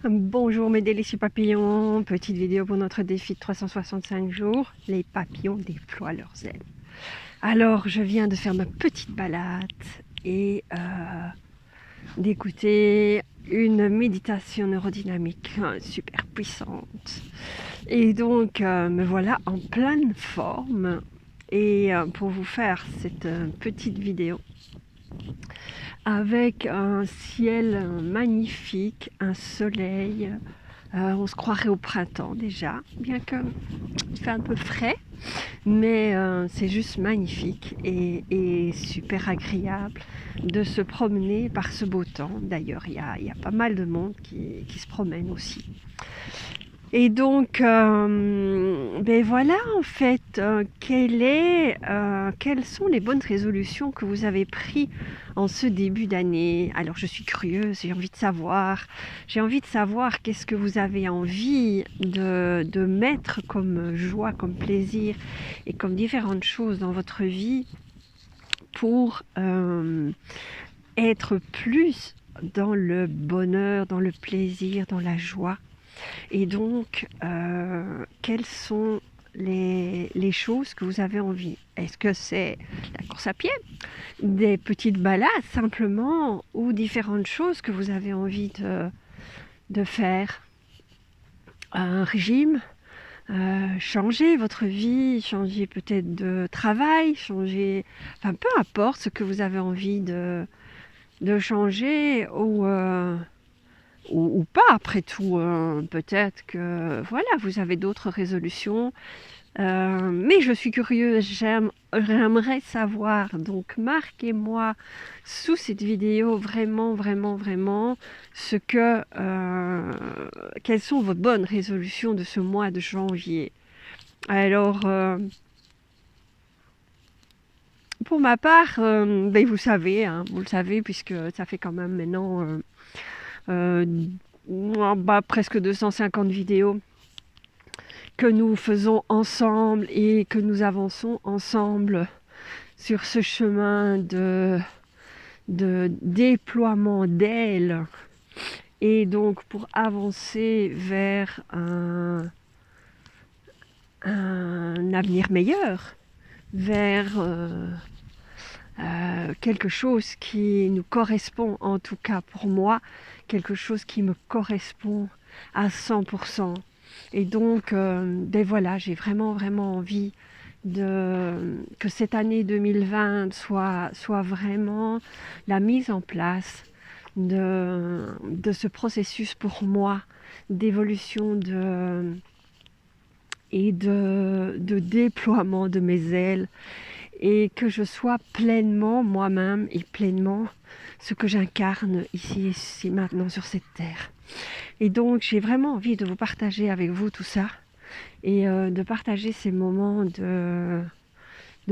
Bonjour mes délicieux papillons, petite vidéo pour notre défi de 365 jours. Les papillons déploient leurs ailes. Alors je viens de faire ma petite balade et d'écouter une méditation neurodynamique super puissante. Et donc me voilà en pleine forme et pour vous faire cette petite vidéo avec un ciel magnifique, un soleil. On se croirait au printemps déjà, bien qu'il fait un peu frais, mais c'est juste magnifique et super agréable de se promener par ce beau temps. D'ailleurs, il y a pas mal de monde qui se promène aussi. Et donc, ben voilà en fait, quelles sont les bonnes résolutions que vous avez prises en ce début d'année? Alors je suis curieuse, j'ai envie de savoir qu'est-ce que vous avez envie de mettre comme joie, comme plaisir et comme différentes choses dans votre vie pour être plus dans le bonheur, dans le plaisir, dans la joie. Et donc, quelles sont les choses que vous avez envie? Est-ce que c'est la course à pied, des petites balades simplement, ou différentes choses que vous avez envie de faire? Un régime, changer votre vie, changer peut-être de travail, changer, enfin peu importe ce que vous avez envie de changer ou pas après tout, peut-être que voilà, vous avez d'autres résolutions, mais je suis curieuse, j'aimerais savoir, donc marquez-moi sous cette vidéo vraiment, vraiment, vraiment ce que, quelles sont vos bonnes résolutions de ce mois de janvier. Alors, pour ma part, ben vous le savez puisque ça fait quand même maintenant presque 250 vidéos que nous faisons ensemble et que nous avançons ensemble sur ce chemin de déploiement d'ailes et donc pour avancer vers un avenir meilleur, vers quelque chose qui nous correspond, en tout cas pour moi, quelque chose qui me correspond à 100%. Et donc, ben voilà, j'ai vraiment, vraiment envie que cette année 2020 soit vraiment la mise en place de ce processus pour moi d'évolution et de déploiement de mes ailes, et que je sois pleinement moi-même et pleinement ce que j'incarne ici maintenant sur cette terre. Et donc j'ai vraiment envie de vous partager avec vous tout ça et de partager ces moments de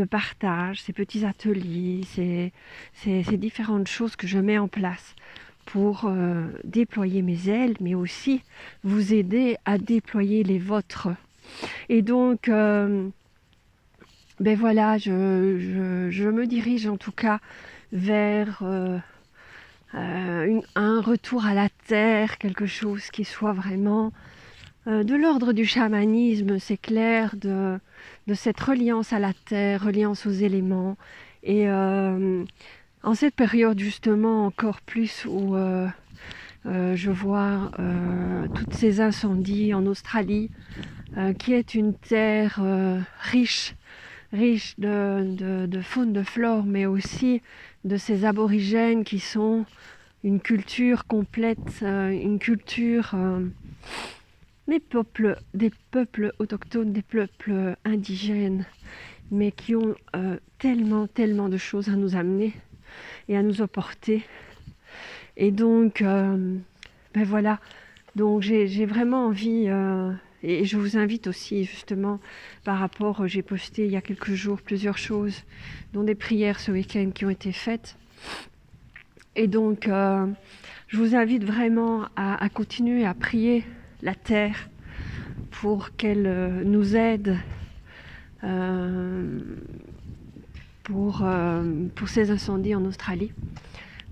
partage, ces petits ateliers, ces différentes choses que je mets en place pour déployer mes ailes, mais aussi vous aider à déployer les vôtres. Et donc, ben voilà, je me dirige en tout cas vers un retour à la terre, quelque chose qui soit vraiment de l'ordre du chamanisme, c'est clair, de cette reliance à la terre, reliance aux éléments. Et en cette période justement encore plus où je vois tous ces incendies en Australie, qui est une terre riche de faune, de flore, mais aussi de ces aborigènes qui sont une culture complète, une culture des peuples autochtones, des peuples indigènes, mais qui ont tellement de choses à nous amener et à nous apporter. Et donc, ben voilà, donc j'ai vraiment envie, et je vous invite aussi justement par rapport, j'ai posté il y a quelques jours plusieurs choses, dont des prières ce week-end qui ont été faites. Et donc, je vous invite vraiment à continuer à prier la terre pour qu'elle nous aide pour ces incendies en Australie,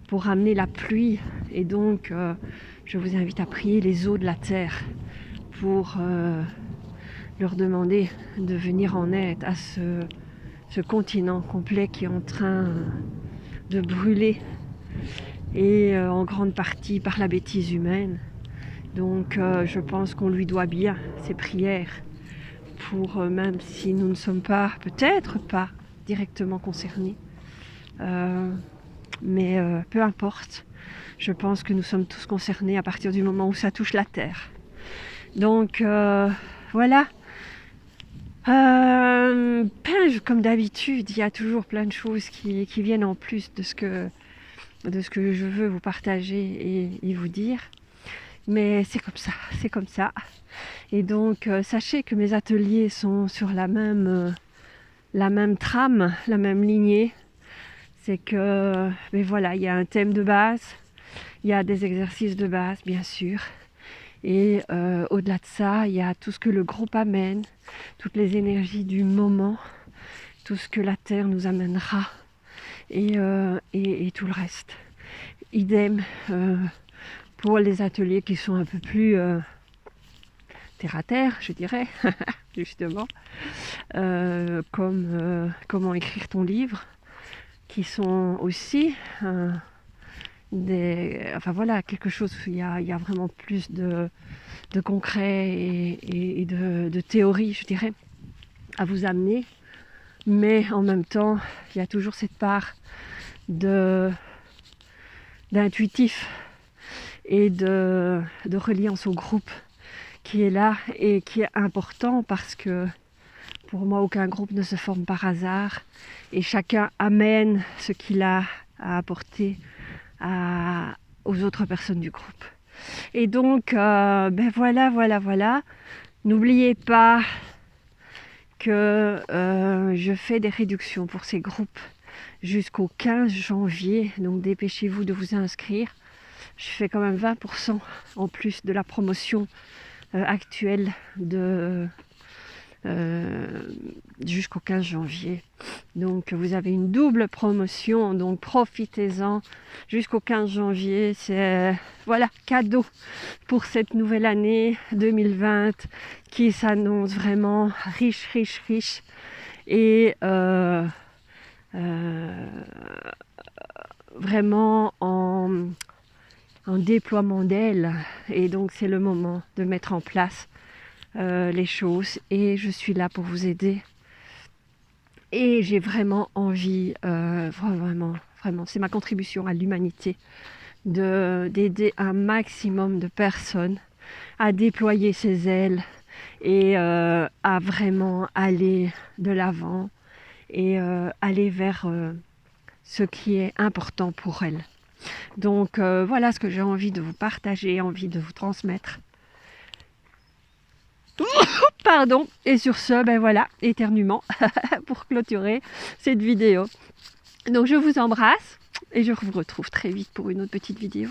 pour amener la pluie et donc je vous invite à prier les eaux de la terre pour leur demander de venir en aide à ce continent complet qui est en train de brûler et en grande partie par la bêtise humaine. Donc je pense qu'on lui doit bien ces prières pour, même si nous ne sommes pas, peut-être pas directement concernés, mais peu importe, je pense que nous sommes tous concernés à partir du moment où ça touche la terre. Donc voilà. Comme d'habitude, il y a toujours plein de choses qui viennent en plus de ce que je veux vous partager et vous dire. Mais c'est comme ça. Et donc, sachez que mes ateliers sont sur la même trame, la même lignée. C'est que, mais voilà, il y a un thème de base, il y a des exercices de base, bien sûr. Et au-delà de ça, il y a tout ce que le groupe amène, toutes les énergies du moment, tout ce que la Terre nous amènera et tout le reste. Idem pour les ateliers qui sont un peu plus terre à terre, je dirais, justement, comme comment écrire ton livre, qui sont aussi enfin voilà, quelque chose où il y a vraiment plus de concret et de théorie, je dirais, à vous amener. Mais en même temps, il y a toujours cette part d'intuitif et de reliance au groupe qui est là et qui est important parce que pour moi, aucun groupe ne se forme par hasard et chacun amène ce qu'il a à apporter aux autres personnes du groupe. Et donc, ben voilà. N'oubliez pas que je fais des réductions pour ces groupes jusqu'au 15 janvier. Donc dépêchez-vous de vous inscrire. Je fais quand même 20% en plus de la promotion actuelle jusqu'au 15 janvier. Donc vous avez une double promotion, donc profitez-en jusqu'au 15 janvier. C'est voilà, cadeau pour cette nouvelle année 2020 qui s'annonce vraiment riche et vraiment en déploiement d'ailes. Et donc c'est le moment de mettre en place les choses et je suis là pour vous aider et j'ai vraiment envie, vraiment, c'est ma contribution à l'humanité d'aider un maximum de personnes à déployer ses ailes et à vraiment aller de l'avant et aller vers ce qui est important pour elles. Donc voilà ce que j'ai envie de vous partager, envie de vous transmettre. Pardon, et sur ce, ben voilà, éternuement pour clôturer cette vidéo. Donc je vous embrasse et je vous retrouve très vite pour une autre petite vidéo.